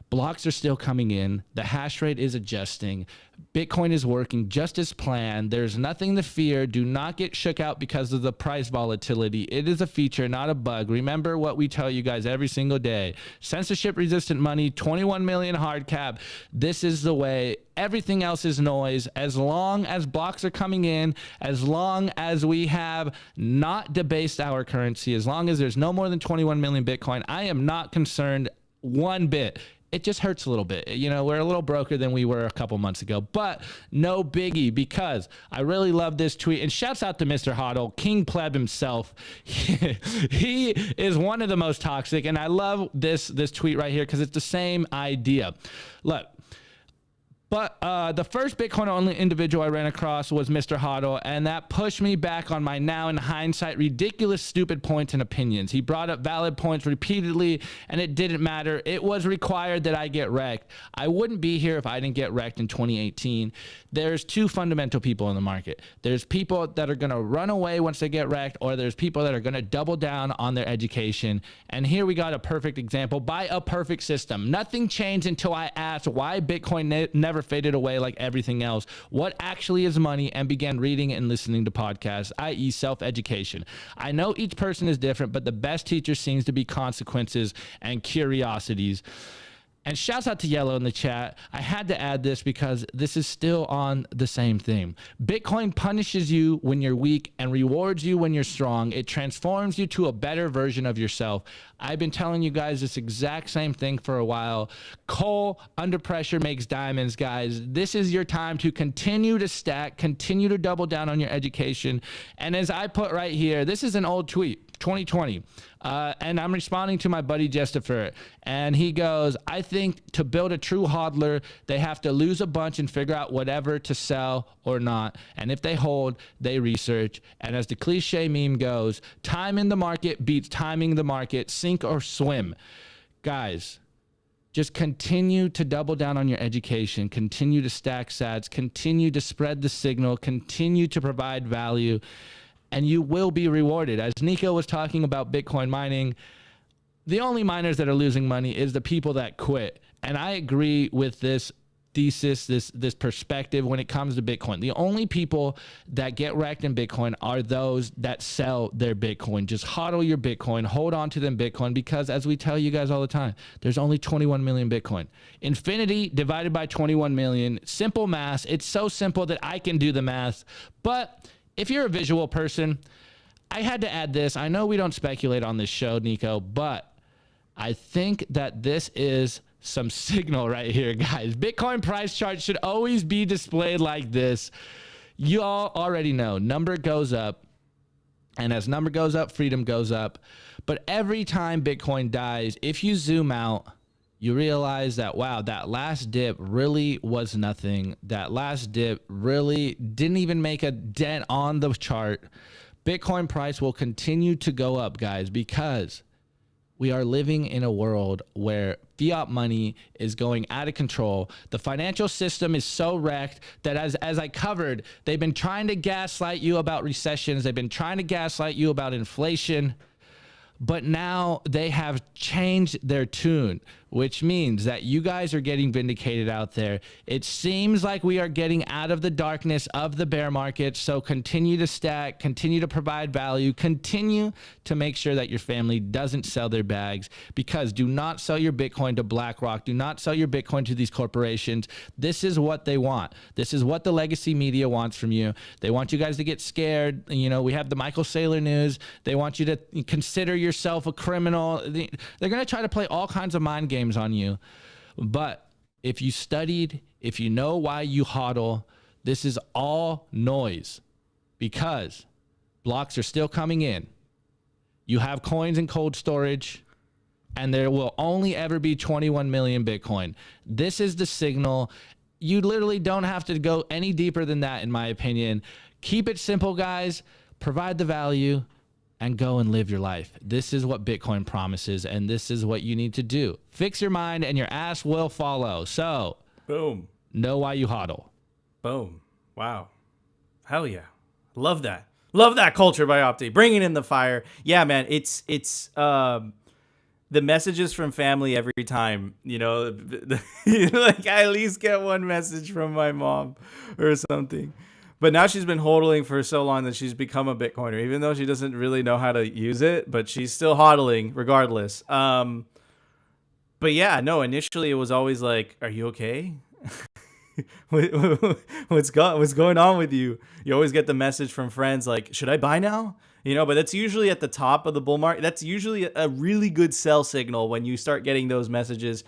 blocks are still coming in. The hash rate is adjusting. Bitcoin is working just as planned. There's nothing to fear. Do not get shook out because of the price volatility. It is a feature, not a bug. Remember what we tell you guys every single day. Censorship resistant money, 21 million hard cap. This is the way. Everything else is noise. As long as blocks are coming in, as long as we have not debased our currency, as long as there's no more than 21 million Bitcoin, I am not concerned one bit. It just hurts a little bit. We're a little broker than we were a couple months ago, but no biggie, because I really love this tweet. And shouts out to Mr. Hodl, King Pleb himself. He is one of the most toxic, and I love this tweet right here because it's the same idea. Look. But the first Bitcoin-only individual I ran across was Mr. Hodl, and that pushed me back on my now, in hindsight, ridiculous, stupid points and opinions. He brought up valid points repeatedly, and it didn't matter. It was required that I get wrecked. I wouldn't be here if I didn't get wrecked in 2018. There's two fundamental people in the market. There's people that are going to run away once they get wrecked, or there's people that are going to double down on their education. And here we got a perfect example by a perfect system. Nothing changed until I asked why Bitcoin never faded away like everything else, what actually is money, and began reading and listening to podcasts, i.e. self-education. I know each person is different, but the best teacher seems to be consequences and curiosities. And shouts out to Yellow in the chat. I had to add this because this is still on the same theme. Bitcoin punishes you when you're weak and rewards you when you're strong. It transforms you to a better version of yourself. I've been telling you guys this exact same thing for a while. Coal under pressure makes diamonds, guys. This is your time to continue to stack, continue to double down on your education. And as I put right here, this is an old tweet. 2020, and I'm responding to my buddy Justifer, and he goes, I think to build a true hodler, they have to lose a bunch and figure out whatever to sell or not, and if they hold, they research. And as the cliche meme goes, time in the market beats timing the market, sink or swim. Guys, just continue to double down on your education, continue to stack sats, continue to spread the signal, continue to provide value, and you will be rewarded. As Nico was talking about Bitcoin mining, the only miners that are losing money is the people that quit. And I agree with this thesis, this perspective when it comes to Bitcoin. The only people that get wrecked in Bitcoin are those that sell their Bitcoin. Just hodl your Bitcoin, hold on to them Bitcoin, because as we tell you guys all the time, there's only 21 million Bitcoin. Infinity divided by 21 million, simple math. It's so simple that I can do the math. But if you're a visual person, I had to add this. I know we don't speculate on this show, Nico, but I think that this is some signal right here, guys. Bitcoin price chart should always be displayed like this. You all already know, number goes up, and as number goes up, freedom goes up. But every time Bitcoin dies, if you zoom out, you realize that, wow, that last dip really was nothing. That last dip really didn't even make a dent on the chart. Bitcoin price will continue to go up, guys, because we are living in a world where fiat money is going out of control. The financial system is so wrecked that as I covered, they've been trying to gaslight you about recessions. They've been trying to gaslight you about inflation. But now they have changed their tune. which means that you guys are getting vindicated out there. It seems like we are getting out of the darkness of the bear market. So continue to stack, continue to provide value, continue to make sure that your family doesn't sell their bags, because do not sell your Bitcoin to BlackRock. Do not sell your Bitcoin to these corporations. This is what they want. This is what the legacy media wants from you. They want you guys to get scared. You know, we have the Michael Saylor news. They want you to consider yourself a criminal. They're going to try to play all kinds of mind games on you. But if you studied, if you know why you hodl, this is all noise, because blocks are still coming in. You have coins in cold storage, and there will only ever be 21 million Bitcoin. This is the signal. You literally don't have to go any deeper than that, in my opinion. Keep it simple, guys. Provide the value and go and live your life. This is what Bitcoin promises, and this is what you need to do. Fix your mind and your ass will follow. So,
boom.
Know why you hodl.
Boom. Wow. Hell yeah. Love that. Love that culture by Opti. Bringing in the fire. Yeah, man, it's the messages from family every time, you know, like I at least get one message from my mom or something. But now she's been hodling for so long that she's become a Bitcoiner, even though she doesn't really know how to use it, but she's still hodling regardless. But yeah, no, initially it was always like, are you okay? What's going on with you? You always get the message from friends like, should I buy now? You know, but that's usually at the top of the bull market. That's usually a really good sell signal when you start getting those messages.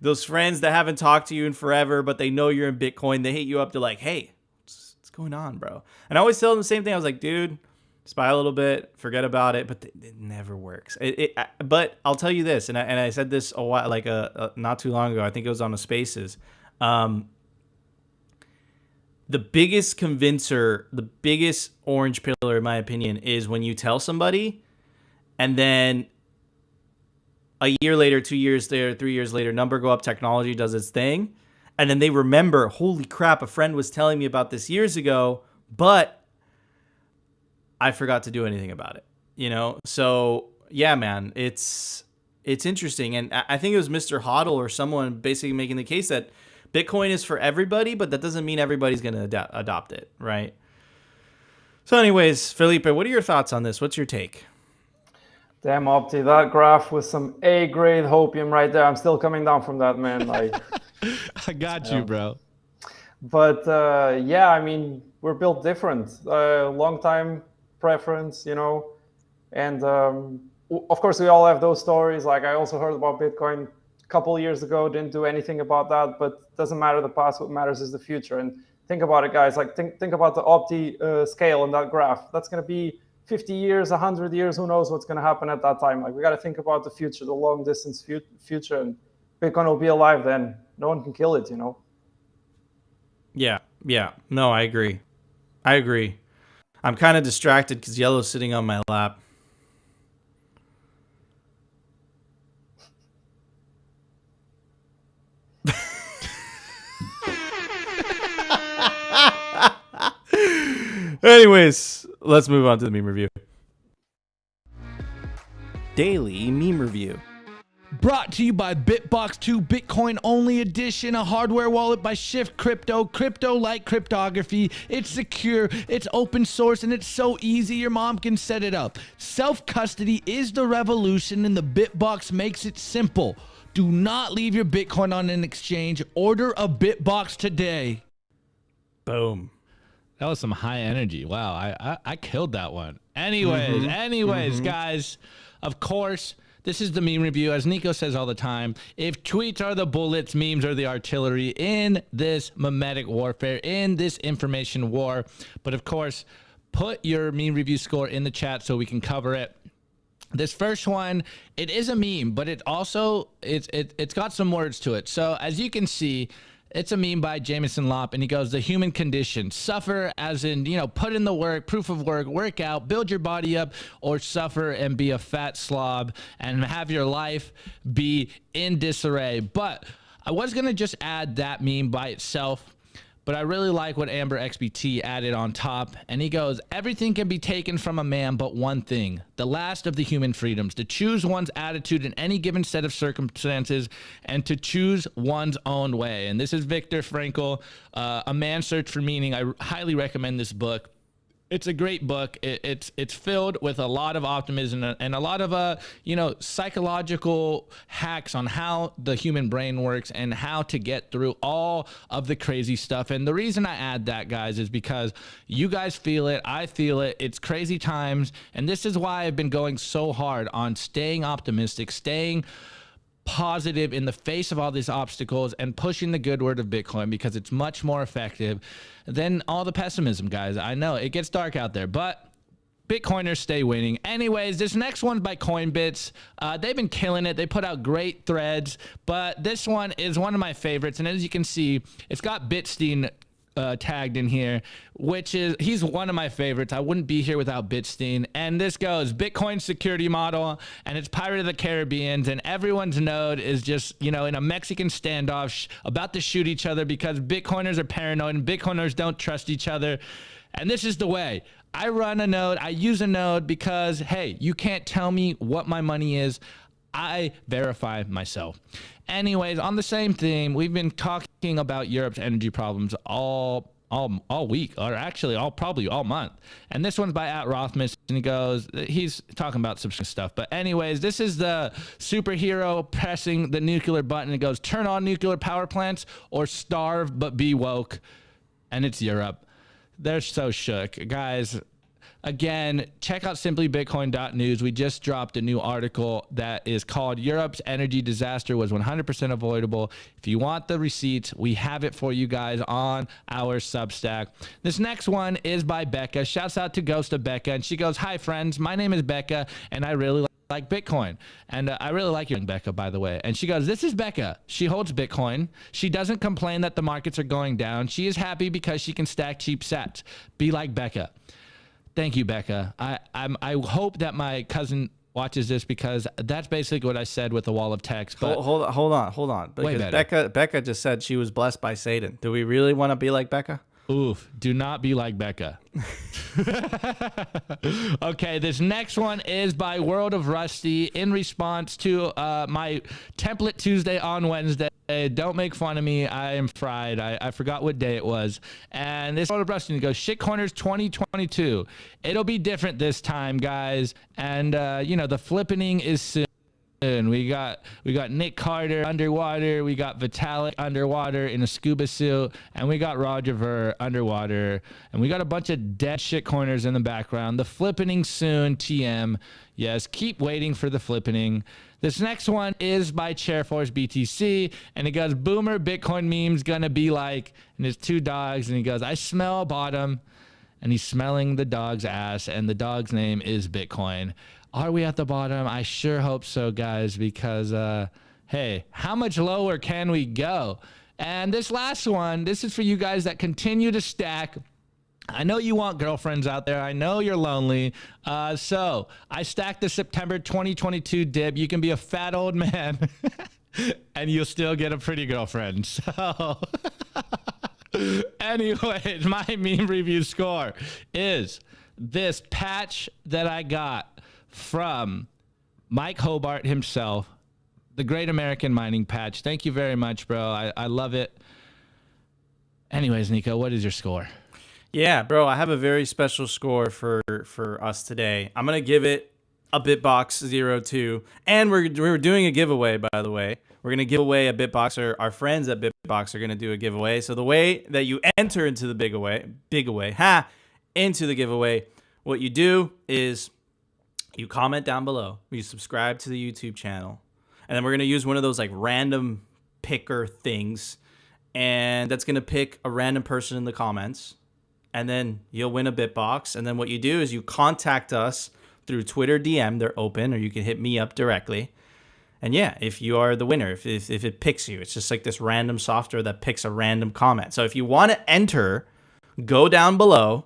Those friends that haven't talked to you in forever, but they know you're in Bitcoin, they hit you up to like, hey, what's going on, bro? And I always tell them the same thing. I was like, dude, just buy a little bit, forget about it. But it never works. But I'll tell you this, and I said this a while, like not too long ago. I think it was on the Spaces. The biggest convincer, the biggest orange pillar, in my opinion, is when you tell somebody, and then a year later, 2 years later, 3 years later, number go up, technology does its thing, and then they remember, holy crap, a friend was telling me about this years ago, but I forgot to do anything about it. You know, so yeah, man, it's interesting, and I think it was Mr. Hodl or someone basically making the case that Bitcoin is for everybody, but that doesn't mean everybody's going to adopt it, right? So anyways, Felipe, what are your thoughts on this? What's your take?
Damn, Opti, that graph was some A-grade hopium right there. I'm still coming down from that, man. Like,
I got you, bro.
But yeah, I mean, we're built different. Long time preference, you know, and of course we all have those stories. Like I also heard about Bitcoin couple years ago, didn't do anything about that, but doesn't matter the past. What matters is the future. And think about it, guys. Like think about the Opti scale on that graph. That's going to be 50 years, 100 years. Who knows what's going to happen at that time? Like we got to think about the future, the long distance future, and Bitcoin will be alive then. No one can kill it, you know.
Yeah. No, I agree. I'm kind of distracted because Yellow's sitting on my lap. Anyways, let's move on to the meme review. Daily meme review.
Brought to you by Bitbox 2 Bitcoin Only Edition, a hardware wallet by Shift Crypto. Crypto like cryptography. It's secure, it's open source, and it's so easy your mom can set it up. Self-custody is the revolution, and the Bitbox makes it simple. Do not leave your Bitcoin on an exchange. Order a Bitbox today.
Boom.
That was some high energy. Wow, I killed that one. Anyways, guys, of course, this is the meme review. As Nico says all the time, if tweets are the bullets, memes are the artillery in this memetic warfare, in this information war. But of course, put your meme review score in the chat so we can cover it. This first one, it is a meme, but it also, it's got some words to it. So as you can see, it's a meme by Jameson Lopp, and he goes, the human condition, suffer as in, you know, put in the work, proof of work, work out, build your body up, or suffer and be a fat slob and have your life be in disarray. But I was going to just add that meme by itself, But I really like what Amber XBT added on top. And he goes, everything can be taken from a man but one thing, the last of the human freedoms, to choose one's attitude in any given set of circumstances and to choose one's own way. And this is Viktor Frankl, A Man's Search for Meaning. I highly recommend this book. It's a great book. It's filled with a lot of optimism and a lot of psychological hacks on how the human brain works and how to get through all of the crazy stuff. And the reason I add that, guys, is because you guys feel it. I feel it. It's crazy times. And this is why I've been going so hard on staying optimistic, staying positive in the face of all these obstacles and pushing the good word of Bitcoin, because it's much more effective than all the pessimism, guys. I know it gets dark out there, but Bitcoiners stay winning. Anyways, this next one's by Coinbits. They've been killing it. They put out great threads, but this one is one of my favorites. And as you can see, it's got Bitstein tagged in here, he's one of my favorites. I wouldn't be here without Bitstein. And this goes, Bitcoin security model, and it's Pirate of the Caribbean, and everyone's node is just, in a Mexican standoff about to shoot each other because Bitcoiners are paranoid and Bitcoiners don't trust each other. And this is the way. I run a node, I use a node because, hey, you can't tell me what my money is. I verify myself. Anyways, on the same theme, we've been talking about Europe's energy problems all week, or actually probably all month. And this one's by @Rothmus, and he's talking about some stuff. But anyways, this is the superhero pressing the nuclear button. It goes, turn on nuclear power plants or starve but be woke. And it's Europe. They're so shook. Guys, again, check out simplybitcoin.news. We just dropped a new article that is called Europe's Energy Disaster Was 100% Avoidable. If you want the receipts, we have it for you guys on our Substack. This next one is by Becca. Shouts out to Ghost of Becca. And she goes, hi, friends. My name is Becca, and I really like Bitcoin. And I really like you, Becca, by the way. And she goes, this is Becca. She holds Bitcoin. She doesn't complain that the markets are going down. She is happy because she can stack cheap sats. Be like Becca. Thank you, Becca. I hope that my cousin watches this, because that's basically what I said with the wall of text. But
hold on. Because Becca just said she was blessed by Satan. Do we really want to be like Becca?
Oof, do not be like Becca. Okay, this next one is by World of Rusty in response to my Template Tuesday on Wednesday. Don't make fun of me. I am fried. I forgot what day it was. And this World of Rusty goes, Shitcoiners 2022. It'll be different this time, guys. And, the flippening is soon. We got Nick Carter underwater, we got Vitalik underwater in a scuba suit, and we got Roger Ver underwater, and we got a bunch of dead shitcoiners in the background. The flippening soon, TM. Yes, keep waiting for the flippening. This next one is by Chairforce BTC, and it goes, Boomer Bitcoin memes gonna be like, and there's two dogs, and he goes, I smell bottom, and he's smelling the dog's ass, and the dog's name is Bitcoin. Are we at the bottom? I sure hope so, guys, because, hey, how much lower can we go? And this last one, this is for you guys that continue to stack. I know you want girlfriends out there. I know you're lonely. So I stacked the September 2022 dip. You can be a fat old man and you'll still get a pretty girlfriend. So anyways, my meme review score is this patch that I got from Mike Hobart himself, the Great American Mining Patch. Thank you very much, bro. I love it. Anyways, Nico, what is your score?
Yeah, bro, I have a very special score for us today. I'm going to give it a Bitbox 02. And we're doing a giveaway, by the way. We're going to give away a Bitbox. Our friends at Bitbox are going to do a giveaway. So the way that you enter into the into the giveaway, what you do is you comment down below, you subscribe to the YouTube channel, and then we're going to use one of those like random picker things, and that's going to pick a random person in the comments, and then you'll win a Bitbox. And then what you do is you contact us through Twitter DM, they're open, or you can hit me up directly. And yeah, if you are the winner, if it picks you, it's just like this random software that picks a random comment. So if you want to enter, go down below,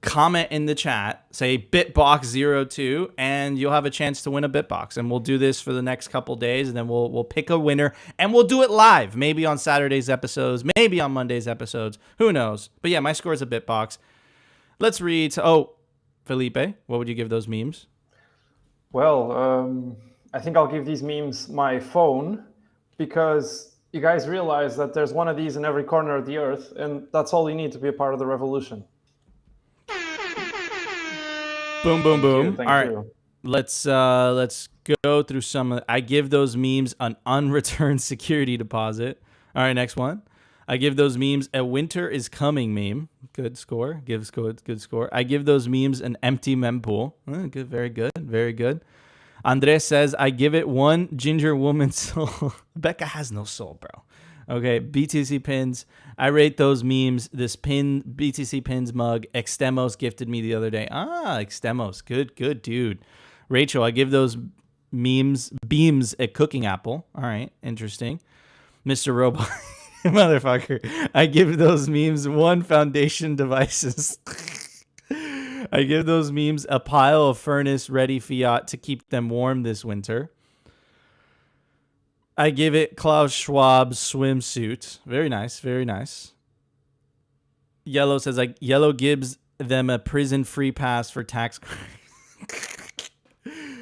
comment in the chat, say Bitbox02, and you'll have a chance to win a Bitbox. And we'll do this for the next couple days, and then we'll pick a winner, and we'll do it live, maybe on Saturday's episodes, maybe on Monday's episodes. Who knows? But yeah, my score is a Bitbox. Let's read. Felipe, what would you give those memes?
Well, I think I'll give these memes my phone, because you guys realize that there's one of these in every corner of the earth, and that's all you need to be a part of the revolution.
Boom, boom, boom.
Thank
all right,
you.
let's go through some. I give those memes an unreturned security deposit. All right, next one. I give those memes a winter is coming meme. Good score. Good score. I give those memes an empty mempool. Good, very good, very good. Andres says, I give it one ginger woman soul. Becca has no soul, bro. Okay, BTC pins. I rate those memes. This BTC pins mug, Extemos gifted me the other day. Extemos. Good dude. Rachel, I give those beams a cooking apple. All right, interesting. Mr. Robot. Motherfucker. I give those memes one foundation devices. I give those memes a pile of furnace-ready fiat to keep them warm this winter. I give it Klaus Schwab's swimsuit. Very nice, very nice. Yellow says, Yellow gives them a prison-free pass for tax crimes.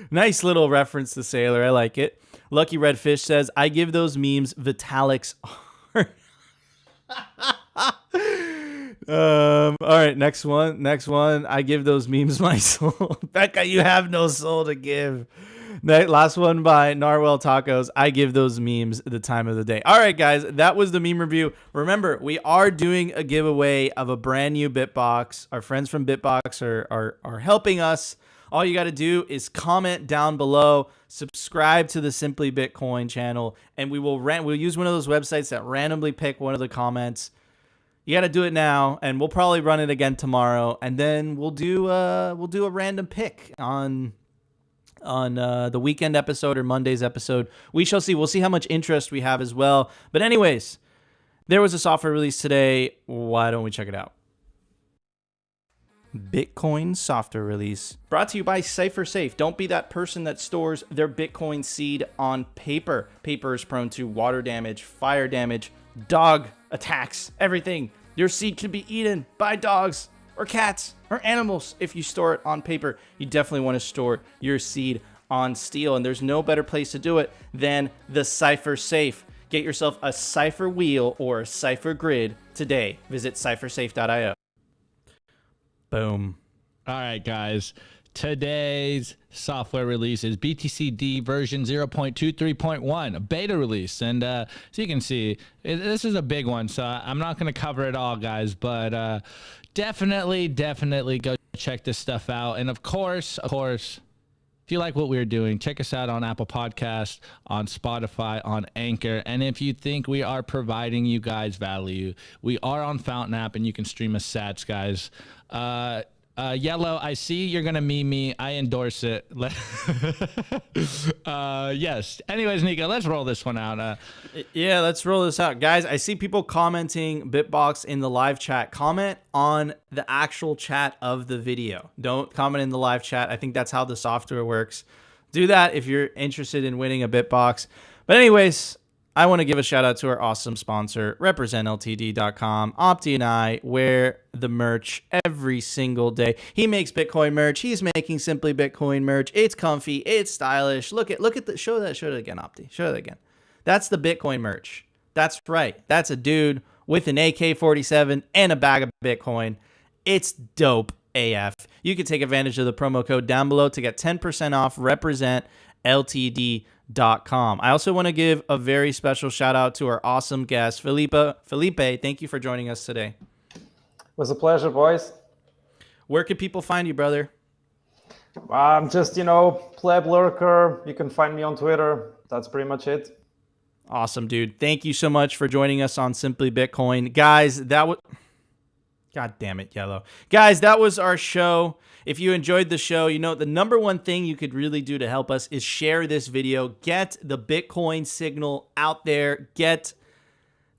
Nice little reference to Saylor. I like it. Lucky Redfish says, I give those memes Vitalik's art. All right, next one. I give those memes my soul. Becca, you have no soul to give. Last one by Narwhal Tacos. I give those memes the time of the day. All right, guys, that was the meme review. Remember, we are doing a giveaway of a brand new Bitbox. Our friends from Bitbox are helping us. All you got to do is comment down below, subscribe to the Simply Bitcoin channel, and we'll use one of those websites that randomly pick one of the comments. You got to do it now, and we'll probably run it again tomorrow, and then we'll do a random pick on the weekend episode or Monday's episode. We shall see. We'll see how much interest we have as well. But anyways, there was a software release today. Why don't we check it out? Bitcoin software release brought to you by CipherSafe. Don't be that person that stores their Bitcoin seed on paper. Paper is prone to water damage, fire damage, dog attacks, everything. Your seed can be eaten by dogs or cats or animals if you store it on paper. You definitely want to store your seed on steel, and there's no better place to do it than the CipherSafe. Get yourself a Cipher wheel or a Cipher grid today. Visit ciphersafe.io. Boom.
All right, guys. Today's software release is BTCD version 0.23.1, a beta release. And so you can see, this is a big one, so I'm not going to cover it all, guys, but definitely go check this stuff out. And of course, if you like what we're doing, check us out on Apple Podcasts, on Spotify, on Anchor. And if you think we are providing you guys value, we are on Fountain app, and you can stream us sats, guys. Yellow, I see you're going to meme me. I endorse it. Yes. Anyways, Nico, let's roll this one out.
Yeah, let's roll this out. Guys, I see people commenting Bitbox in the live chat. Comment on the actual chat of the video. Don't comment in the live chat. I think that's how the software works. Do that if you're interested in winning a Bitbox. But anyways, I want to give a shout out to our awesome sponsor, RepresentLTD.com. Opti and I wear the merch every single day. He makes Bitcoin merch. He's making Simply Bitcoin merch. It's comfy. It's stylish. Look at the show it again, Opti. Show it again. That's the Bitcoin merch. That's right. That's a dude with an AK-47 and a bag of Bitcoin. It's dope AF. You can take advantage of the promo code down below to get 10% off RepresentLTD.com. I also want to give a very special shout out to our awesome guest, Felipe. Thank you for joining us today.
It was a pleasure, boys.
Where can people find you, brother?
I'm just, pleb lurker. You can find me on Twitter. That's pretty much it.
Awesome, dude. Thank you so much for joining us on Simply Bitcoin. Guys, that was... God damn it, Yellow. Guys, that was our show. If you enjoyed the show, the number one thing you could really do to help us is share this video. Get the Bitcoin signal out there. Get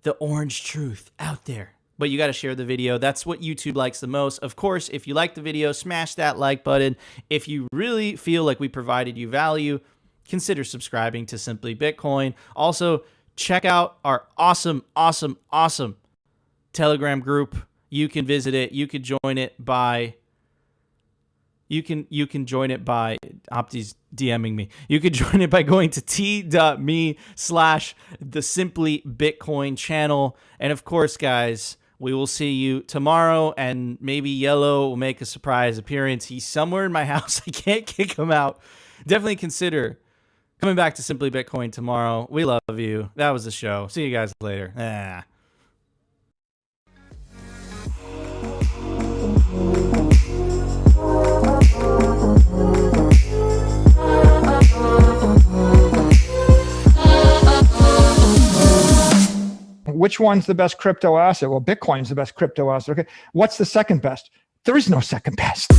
the orange truth out there. but you got to share the video. That's what YouTube likes the most. Of course, if you like the video, smash that like button. If you really feel like we provided you value, consider subscribing to Simply Bitcoin. Also, check out our awesome Telegram group. You can visit it. You can join it by Opti's DMing me. You can join it by going to t.me/the Simply Bitcoin channel. And of course, guys, we will see you tomorrow, and maybe Yellow will make a surprise appearance. He's somewhere in my house. I can't kick him out. Definitely consider coming back to Simply Bitcoin tomorrow. We love you. That was the show. See you guys later.
Which one's the best crypto asset? Well, Bitcoin's the best crypto asset. Okay. What's the second best? There is no second best.